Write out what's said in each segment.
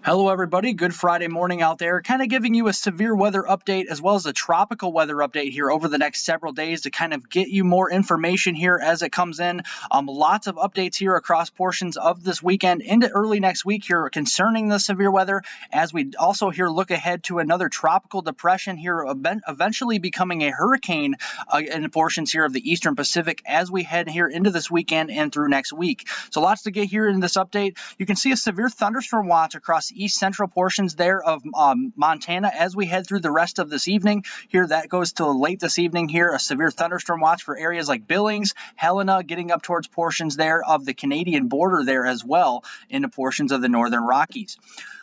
Hello, everybody. Good Friday morning out there. Kind of giving you a severe weather update as well as a tropical weather update here over the next several days to kind of get you more information here as it comes in. Lots of updates here across portions of this weekend into early next week here concerning the severe weather, as we also here look ahead to another tropical depression here, eventually becoming a hurricane in portions here of the eastern Pacific as we head here into this weekend and through next week. So lots to get here in this update. You can see a severe thunderstorm watch across east central portions there of Montana as we head through the rest of this evening. Here that goes till late this evening here, a severe thunderstorm watch for areas like Billings, Helena, getting up towards portions there of the Canadian border there as well into portions of the northern Rockies.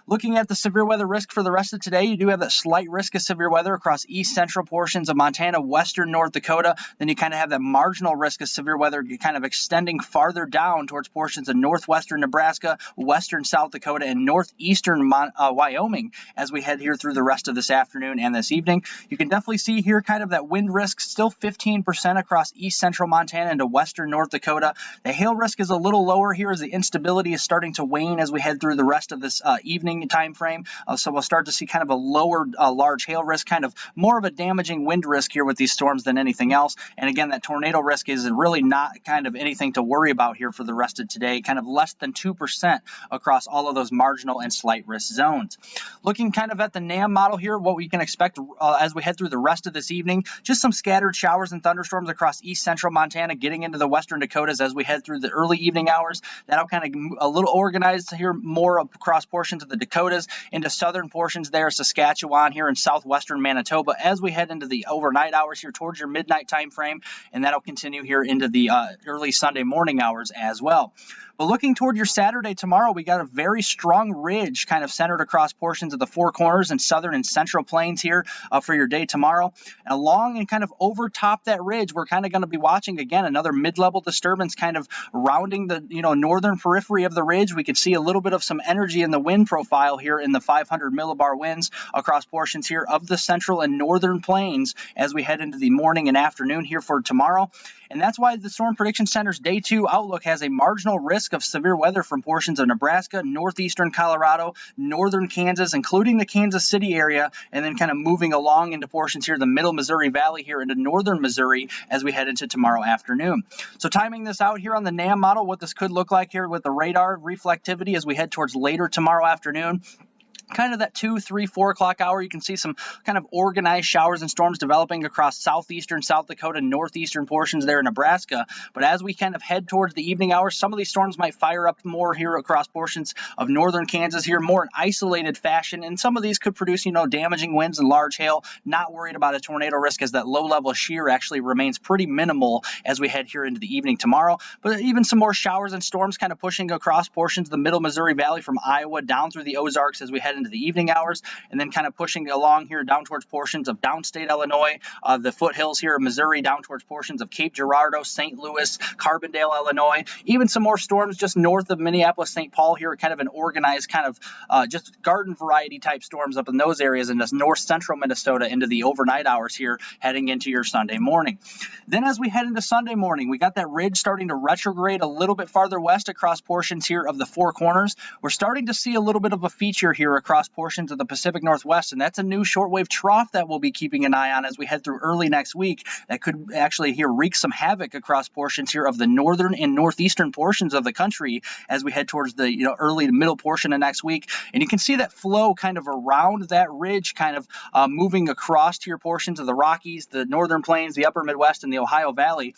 Looking at the severe weather risk for the rest of today, you do have that slight risk of severe weather across east central portions of Montana, western North Dakota. Then you kind of have that marginal risk of severe weather kind of extending farther down towards portions of northwestern Nebraska, western South Dakota, and northeastern Wyoming as we head here through the rest of this afternoon and this evening. You can definitely see here kind of that wind risk still 15% across east central Montana into western North Dakota. The hail risk is a little lower here as the instability is starting to wane as we head through the rest of this evening time frame. So we'll start to see kind of a lower large hail risk, kind of more of a damaging wind risk here with these storms than anything else. And again, that tornado risk is really not kind of anything to worry about here for the rest of today, kind of less than 2% across all of those marginal and slight risk zones. Looking kind of at the NAM model here, what we can expect as we head through the rest of this evening, just some scattered showers and thunderstorms across east central Montana, getting into the western Dakotas as we head through the early evening hours. That'll kind of a little organized here more across portions of the Dakotas into southern portions there, Saskatchewan here in southwestern Manitoba as we head into the overnight hours here towards your midnight time frame, and that'll continue here into the early Sunday morning hours as well. But looking toward your Saturday tomorrow, we got a very strong ridge kind of centered across portions of the Four Corners and southern and central plains here for your day tomorrow. And along and kind of over top that ridge, we're kind of going to be watching again another mid-level disturbance kind of rounding the northern periphery of the ridge. We could see a little bit of some energy in the wind profile here in the 500 millibar winds across portions here of the central and northern plains as we head into the morning and afternoon here for tomorrow. And that's why the Storm Prediction Center's Day 2 outlook has a marginal risk of severe weather from portions of Nebraska, northeastern Colorado, northern Kansas, including the Kansas City area, and then kind of moving along into portions here, the middle Missouri Valley here into northern Missouri as we head into tomorrow afternoon. So timing this out here on the NAM model, what this could look like here with the radar reflectivity as we head towards later tomorrow afternoon. Kind of that 2, 3, 4 o'clock hour, you can see some kind of organized showers and storms developing across southeastern South Dakota, northeastern portions there in Nebraska. But as we kind of head towards the evening hours, some of these storms might fire up more here across portions of northern Kansas here, more in isolated fashion. And some of these could produce, damaging winds and large hail. Not worried about a tornado risk as that low-level shear actually remains pretty minimal as we head here into the evening tomorrow. But even some more showers and storms kind of pushing across portions of the middle Missouri Valley from Iowa down through the Ozarks as we head into the evening hours, and then kind of pushing along here down towards portions of downstate Illinois, the foothills here of Missouri, down towards portions of Cape Girardeau, St. Louis, Carbondale, Illinois, even some more storms just north of Minneapolis, St. Paul here, kind of an organized kind of just garden variety type storms up in those areas in this north central Minnesota into the overnight hours here heading into your Sunday morning. Then as we head into Sunday morning, we got that ridge starting to retrograde a little bit farther west across portions here of the Four Corners. We're starting to see a little bit of a feature here across portions of the Pacific Northwest, and that's a new shortwave trough that we'll be keeping an eye on as we head through early next week. That could actually here wreak some havoc across portions here of the northern and northeastern portions of the country as we head towards the early to middle portion of next week. And you can see that flow kind of around that ridge, kind of moving across to your portions of the Rockies, the northern plains, the upper Midwest, and the Ohio Valley.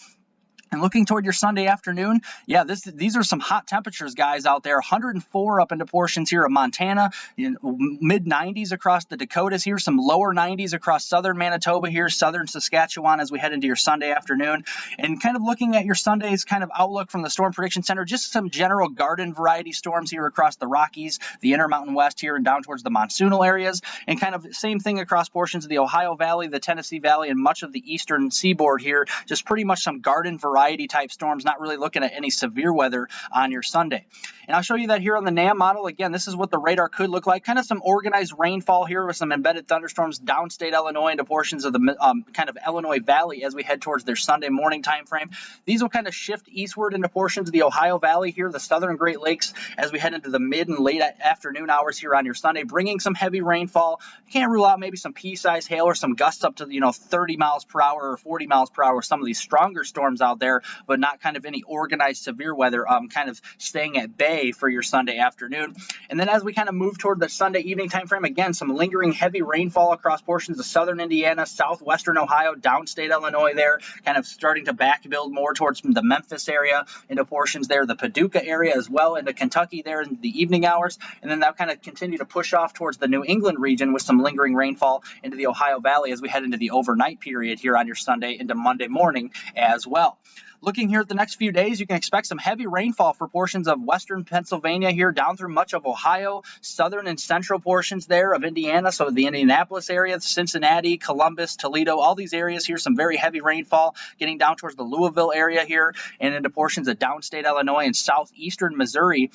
And looking toward your Sunday afternoon, these are some hot temperatures, guys, out there. 104 up into portions here of Montana, mid-90s across the Dakotas here, some lower 90s across southern Manitoba here, southern Saskatchewan as we head into your Sunday afternoon. And kind of looking at your Sunday's kind of outlook from the Storm Prediction Center, just some general garden variety storms here across the Rockies, the Intermountain West here, and down towards the monsoonal areas. And kind of same thing across portions of the Ohio Valley, the Tennessee Valley, and much of the eastern seaboard here. Just pretty much some garden variety variety type storms, not really looking at any severe weather on your Sunday. And I'll show you that here on the NAM model. Again, this is what the radar could look like. Kind of some organized rainfall here with some embedded thunderstorms downstate Illinois into portions of the kind of Illinois Valley as we head towards their Sunday morning time frame. These will kind of shift eastward into portions of the Ohio Valley here, the southern Great Lakes, as we head into the mid and late afternoon hours here on your Sunday, bringing some heavy rainfall. Can't rule out maybe some pea-sized hail or some gusts up to 30 miles per hour or 40 miles per hour. Some of these stronger storms out there, but not kind of any organized severe weather. Kind of staying at bay for your Sunday afternoon. And then as we kind of move toward the Sunday evening time frame, again, some lingering heavy rainfall across portions of southern Indiana, southwestern Ohio, downstate Illinois there, kind of starting to back build more towards the Memphis area, into portions there, the Paducah area as well, into Kentucky there in the evening hours. And then that'll kind of continue to push off towards the New England region with some lingering rainfall into the Ohio Valley as we head into the overnight period here on your Sunday into Monday morning as well. Looking here at the next few days, you can expect some heavy rainfall for portions of western Pennsylvania here down through much of Ohio, southern and central portions there of Indiana, so the Indianapolis area, Cincinnati, Columbus, Toledo, all these areas here, some very heavy rainfall getting down towards the Louisville area here and into portions of downstate Illinois and southeastern Missouri.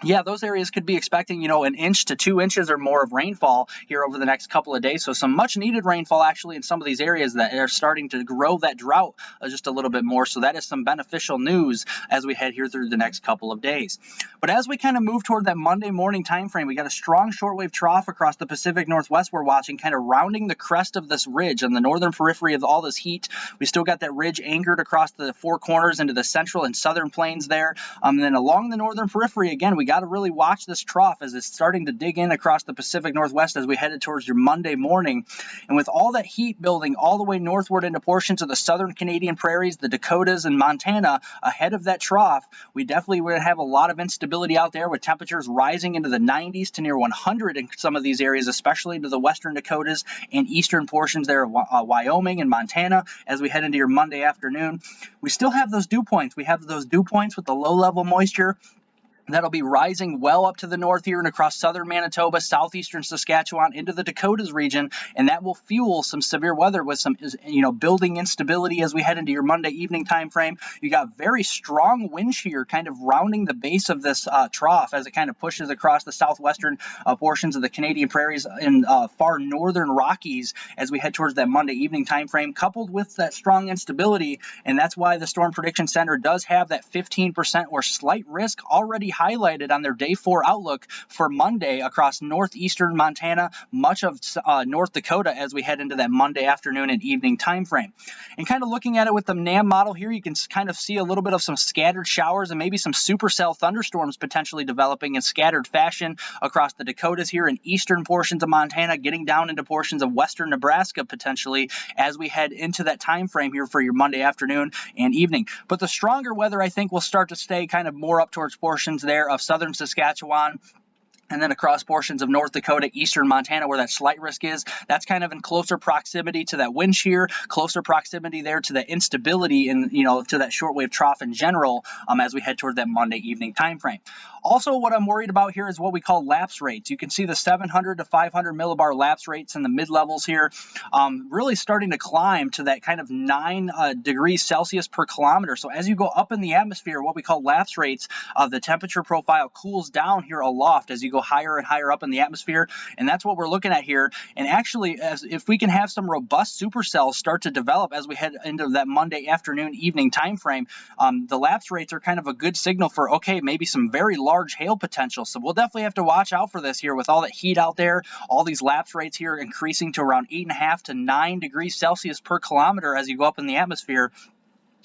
Yeah, those areas could be expecting, an inch to 2 inches or more of rainfall here over the next couple of days. So some much needed rainfall actually in some of these areas that are starting to grow that drought just a little bit more. So that is some beneficial news as we head here through the next couple of days. But as we kind of move toward that Monday morning time frame, we got a strong shortwave trough across the Pacific Northwest we're watching, kind of rounding the crest of this ridge on the northern periphery of all this heat. We still got that ridge anchored across the four corners into the central and southern plains there. And then along the northern periphery, again, we got to really watch this trough as it's starting to dig in across the Pacific Northwest as we headed towards your Monday morning. And with all that heat building all the way northward into portions of the southern Canadian prairies, the Dakotas, and Montana ahead of that trough, we definitely would have a lot of instability out there with temperatures rising into the 90s to near 100 in some of these areas, especially into the western Dakotas and eastern portions there of Wyoming and Montana as we head into your Monday afternoon. We still have those dew points. We have those dew points with the low-level moisture that'll be rising well up to the north here and across southern Manitoba, southeastern Saskatchewan, into the Dakotas region, and that will fuel some severe weather with some, building instability as we head into your Monday evening time frame. You got very strong wind shear kind of rounding the base of this trough as it kind of pushes across the southwestern portions of the Canadian prairies and far northern Rockies as we head towards that Monday evening time frame, coupled with that strong instability, and that's why the Storm Prediction Center does have that 15% or slight risk already highlighted on their day 4 outlook for Monday across northeastern Montana, much of North Dakota as we head into that Monday afternoon and evening time frame. And kind of looking at it with the NAM model here, you can kind of see a little bit of some scattered showers and maybe some supercell thunderstorms potentially developing in scattered fashion across the Dakotas here in eastern portions of Montana, getting down into portions of western Nebraska potentially as we head into that time frame here for your Monday afternoon and evening. But the stronger weather, I think, will start to stay kind of more up towards portions there of southern Saskatchewan, and then across portions of North Dakota, eastern Montana, where that slight risk is. That's kind of in closer proximity to that wind shear, closer proximity there to the instability and, to that shortwave trough in general as we head toward that Monday evening time frame. Also, what I'm worried about here is what we call lapse rates. You can see the 700 to 500 millibar lapse rates in the mid-levels here really starting to climb to that kind of 9 degrees Celsius per kilometer. So as you go up in the atmosphere, what we call lapse rates, the temperature profile cools down here aloft as you go higher and higher up in the atmosphere, and that's what we're looking at here. And actually, if we can have some robust supercells start to develop as we head into that Monday afternoon evening time frame, the lapse rates are kind of a good signal for, okay, maybe some very large hail potential. So we'll definitely have to watch out for this here with all that heat out there, all these lapse rates here increasing to around 8.5 to 9 degrees Celsius per kilometer as you go up in the atmosphere.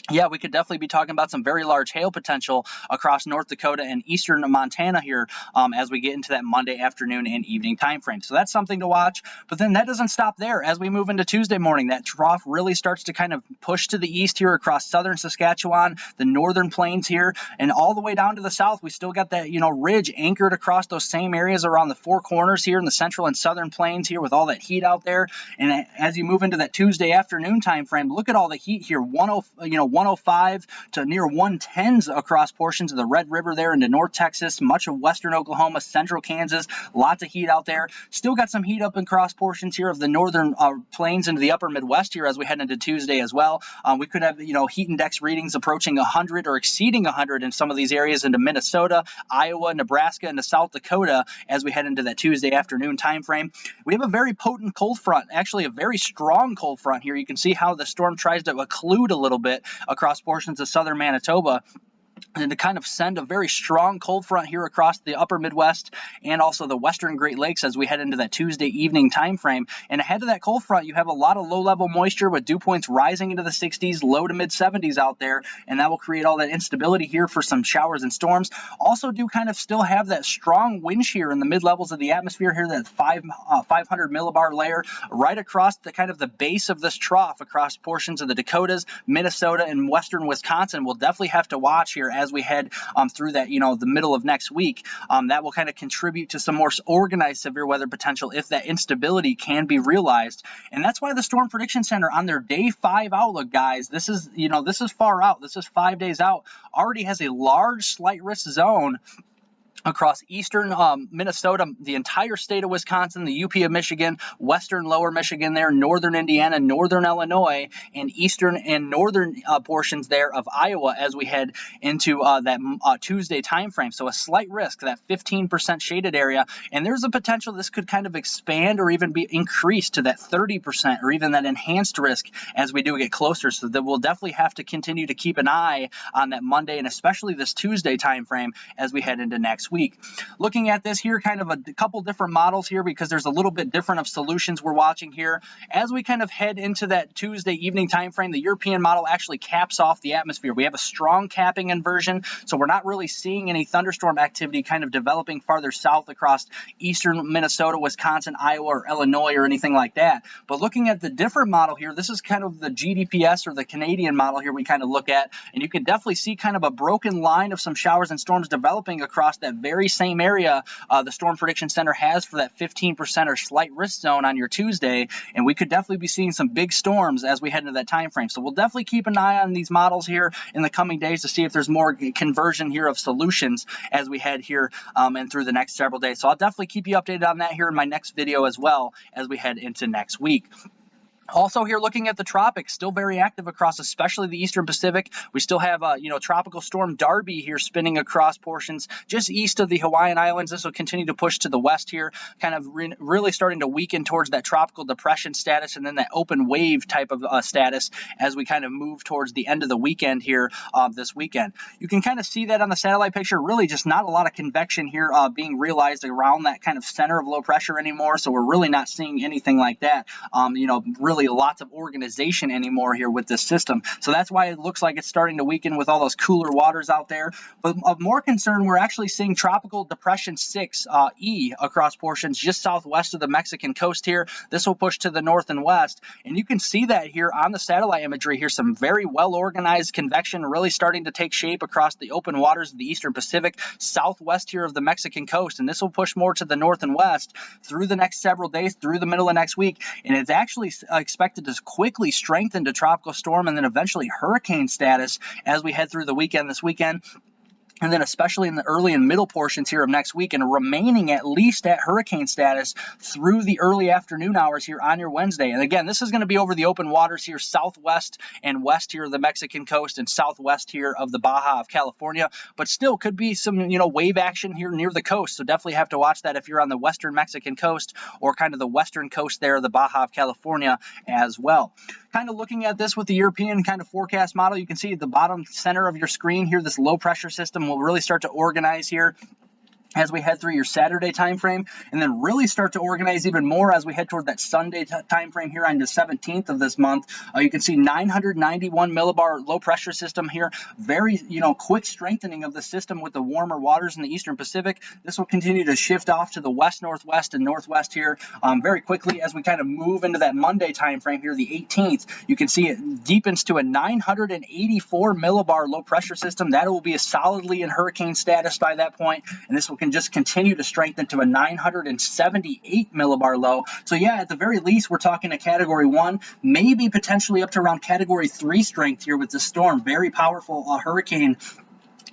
Yeah, we could definitely be talking about some very large hail potential across North Dakota and eastern Montana here as we get into that Monday afternoon and evening time frame. So that's something to watch. But then that doesn't stop there. As we move into Tuesday morning, that trough really starts to kind of push to the east here across southern Saskatchewan, the northern plains here, and all the way down to the south. We still got that, ridge anchored across those same areas around the four corners here in the central and southern plains here with all that heat out there. And as you move into that Tuesday afternoon time frame, look at all the heat here. 105 to near 110s across portions of the Red River there into North Texas, much of western Oklahoma, central Kansas. Lots of heat out there. Still got some heat up across portions here of the northern plains into the upper Midwest here as we head into Tuesday as well. We could have, heat index readings approaching 100 or exceeding 100 in some of these areas into Minnesota, Iowa, Nebraska, and South Dakota as we head into that Tuesday afternoon time frame. We have a very potent cold front, actually a very strong cold front here. You can see how the storm tries to occlude a little bit across portions of southern Manitoba, and to kind of send a very strong cold front here across the upper Midwest and also the western Great Lakes as we head into that Tuesday evening time frame. And ahead of that cold front, you have a lot of low-level moisture with dew points rising into the 60s, low to mid-70s out there, and that will create all that instability here for some showers and storms. Also do kind of still have that strong wind shear in the mid-levels of the atmosphere here, that 500 millibar layer right across the kind of the base of this trough across portions of the Dakotas, Minnesota, and western Wisconsin. We'll definitely have to watch here as we head through that, the middle of next week. That will kind of contribute to some more organized severe weather potential if that instability can be realized. And that's why the Storm Prediction Center on their day 5 outlook, guys, this is far out. This is 5 days out. Already has a large slight risk zone across eastern Minnesota, the entire state of Wisconsin, the UP of Michigan, western lower Michigan there, northern Indiana, northern Illinois, and eastern and northern portions there of Iowa as we head into that Tuesday time frame. So a slight risk, that 15% shaded area, and there's a potential this could kind of expand or even be increased to that 30% or even that enhanced risk as we do get closer. So that we'll definitely have to continue to keep an eye on that Monday and especially this Tuesday time frame as we head into next week. Looking at this here, kind of a couple different models here because there's a little bit different of solutions we're watching here. As we kind of head into that Tuesday evening time frame, the European model actually caps off the atmosphere. We have a strong capping inversion, so we're not really seeing any thunderstorm activity kind of developing farther south across eastern Minnesota, Wisconsin, Iowa, or Illinois or anything like that. But looking at the different model here, this is kind of the GDPS or the Canadian model here we kind of look at, and you can definitely see kind of a broken line of some showers and storms developing across that very same area the Storm Prediction Center has for that 15% or slight risk zone on your Tuesday, and we could definitely be seeing some big storms as we head into that time frame. So we'll definitely keep an eye on these models here in the coming days to see if there's more conversion here of solutions as we head here and through the next several days. So I'll definitely keep you updated on that here in my next video as well as we head into next week. Also here looking at the tropics, still very active across especially the eastern Pacific. We still have tropical storm Darby here spinning across portions just east of the Hawaiian Islands. This will continue to push to the west here, kind of really starting to weaken towards that tropical depression status and then that open wave type of status as we kind of move towards the end of the weekend here this weekend. You can kind of see that on the satellite picture, really just not a lot of convection here being realized around that kind of center of low pressure anymore. So we're really not seeing anything like that, really lots of organization anymore here with this system. So that's why it looks like it's starting to weaken with all those cooler waters out there. But of more concern, we're actually seeing Tropical Depression 6 E across portions just southwest of the Mexican coast here. This will push to the north and west. And you can see that here on the satellite imagery here, some very well-organized convection really starting to take shape across the open waters of the eastern Pacific, southwest here of the Mexican coast. And this will push more to the north and west through the next several days, through the middle of next week. And it's actually expected to quickly strengthen to tropical storm and then eventually hurricane status as we head through the weekend this weekend. And then especially in the early and middle portions here of next week and remaining at least at hurricane status through the early afternoon hours here on your Wednesday. And again, this is going to be over the open waters here southwest and west here of the Mexican coast and southwest here of the Baja of California, but still could be some, wave action here near the coast. So definitely have to watch that if you're on the western Mexican coast or kind of the western coast there of the Baja of California as well. Kind of looking at this with the European kind of forecast model, you can see at the bottom center of your screen here, this low pressure system will really start to organize here as we head through your Saturday time frame, and then really start to organize even more as we head toward that Sunday time frame here on the 17th of this month. You can see 991 millibar low pressure system here. Very, quick strengthening of the system with the warmer waters in the eastern Pacific. This will continue to shift off to the west, northwest, and northwest here very quickly as we kind of move into that Monday time frame here, the 18th. You can see it deepens to a 984 millibar low pressure system. That will be solidly in hurricane status by that point, and this will can just continue to strengthen to a 978 millibar low. So yeah, at the very least, we're talking a category 1, maybe potentially up to around category 3 strength here with this storm. Very powerful hurricane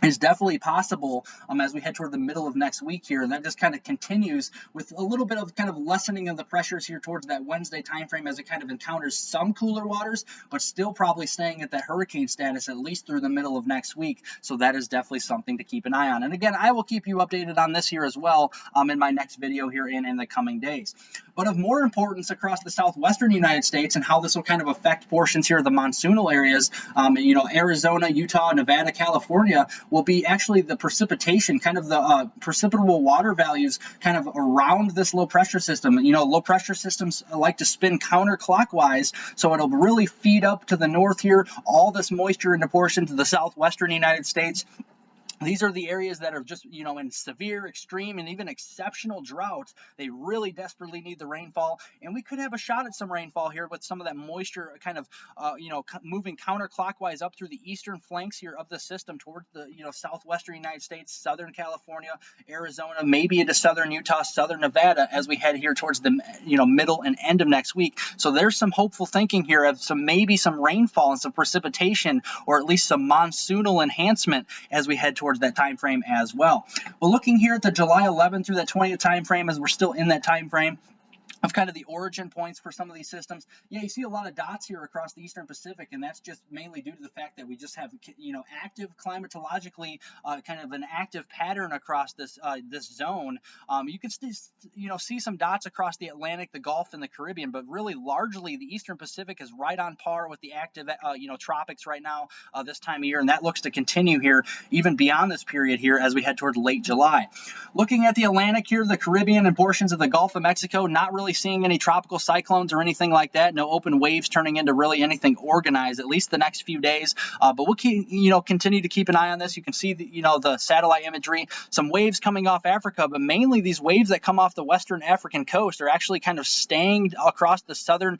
is definitely possible as we head toward the middle of next week here, and that just kind of continues with a little bit of kind of lessening of the pressures here towards that Wednesday timeframe as it kind of encounters some cooler waters, but still probably staying at that hurricane status at least through the middle of next week. So that is definitely something to keep an eye on. And again, I will keep you updated on this here as well in my next video here in the coming days. But of more importance across the southwestern United States and how this will kind of affect portions here of the monsoonal areas, Arizona, Utah, Nevada, California, will be actually the precipitation, kind of the precipitable water values kind of around this low pressure system. Low pressure systems like to spin counterclockwise, so it'll really feed up to the north here, all this moisture into portions of the southwestern United States. These are the areas that are just, in severe, extreme, and even exceptional drought. They really desperately need the rainfall, and we could have a shot at some rainfall here with some of that moisture kind of, moving counterclockwise up through the eastern flanks here of the system towards the, southwestern United States, southern California, Arizona, maybe into southern Utah, southern Nevada as we head here towards the, middle and end of next week. So there's some hopeful thinking here of maybe some rainfall and some precipitation, or at least some monsoonal enhancement as we head towards that time frame as well. Well, looking here at the July 11th through that 20th time frame, as we're still in that time frame of kind of the origin points for some of these systems, yeah, you see a lot of dots here across the Eastern Pacific, and that's just mainly due to the fact that we just have, active climatologically, kind of an active pattern across this zone. You can still, see some dots across the Atlantic, the Gulf, and the Caribbean, but really largely the Eastern Pacific is right on par with the active, tropics right now this time of year, and that looks to continue here even beyond this period here as we head towards late July. Looking at the Atlantic here, the Caribbean and portions of the Gulf of Mexico, not really seeing any tropical cyclones or anything like that. No open waves turning into really anything organized, at least the next few days. But we'll continue to keep an eye on this. You can see the satellite imagery, some waves coming off Africa, but mainly these waves that come off the western African coast are actually kind of staying across the southern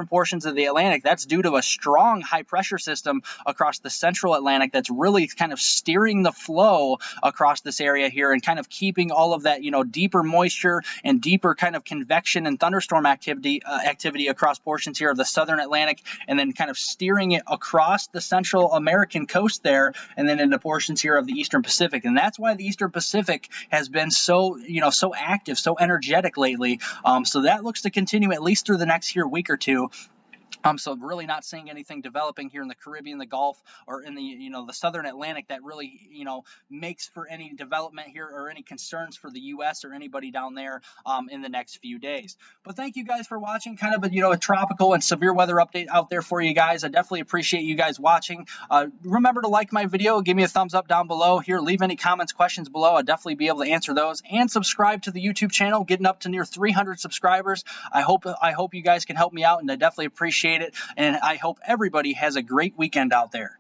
portions of the Atlantic. That's due to a strong high pressure system across the central Atlantic that's really kind of steering the flow across this area here and kind of keeping all of that deeper moisture and deeper kind of convection and thunderstorm activity across portions here of the southern Atlantic, and then kind of steering it across the Central American coast there, and then into portions here of the Eastern Pacific. And that's why the Eastern Pacific has been so active, so energetic lately. So that looks to continue at least through the next week or two. So really not seeing anything developing here in the Caribbean, the Gulf, or in the the southern Atlantic that really makes for any development here or any concerns for the U.S. or anybody down there in the next few days. But thank you guys for watching. Kind of a tropical and severe weather update out there for you guys. I definitely appreciate you guys watching. Remember to like my video, give me a thumbs up down below here, leave any comments, questions below. I'll definitely be able to answer those, and subscribe to the YouTube channel, getting up to near 300 subscribers. I hope you guys can help me out, and I definitely appreciate it, and I hope everybody has a great weekend out there.